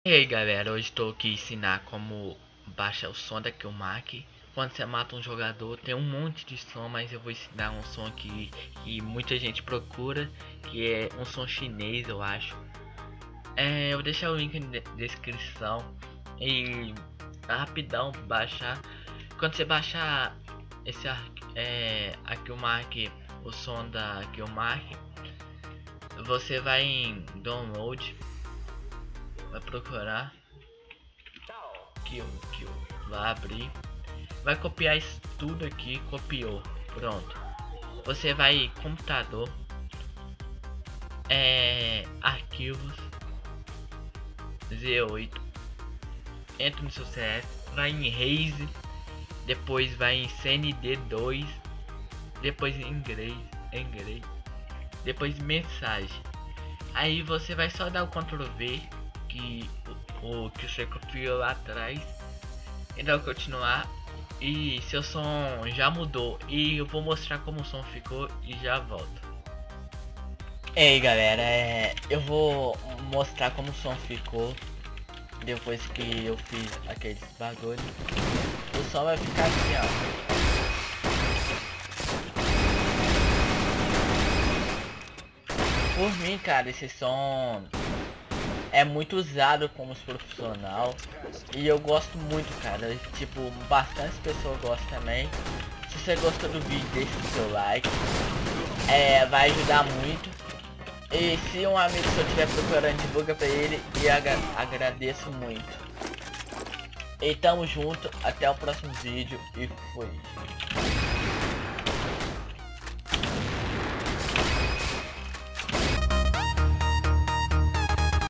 E aí galera, hoje estou aqui ensinar como baixar o som da Killmark. Quando você mata um jogador tem um monte de som, mas eu vou ensinar um som que muita gente procura, que é um som chinês, eu acho. Eu vou deixar o link na descrição e rapidão pra baixar. Quando você baixar esse a Killmark, o som da Killmark, você vai em download, vai procurar que vai abrir, vai copiar isso tudo aqui, copiou, pronto. Você vai em computador, arquivos, Z8, entra no seu CS, vai em Raze, depois vai em CND2, depois em inglês, depois mensagem. Aí você vai só dar o Ctrl V que que você copiou lá atrás e dar o continuar, e seu som já mudou, e eu vou mostrar como o som ficou e já volto. E aí galera, eu vou mostrar como o som ficou depois que eu fiz aqueles bagulho. O som vai ficar assim, ó. Por mim, cara, esse som é muito usado como profissional e eu gosto muito, cara. Tipo, bastante pessoas gostam também. Se você gostou do vídeo, deixa o seu like, vai ajudar muito. E se um amigo seu estiver procurando, divulga pra ele e agradeço muito. E tamo junto, até o próximo vídeo e fui.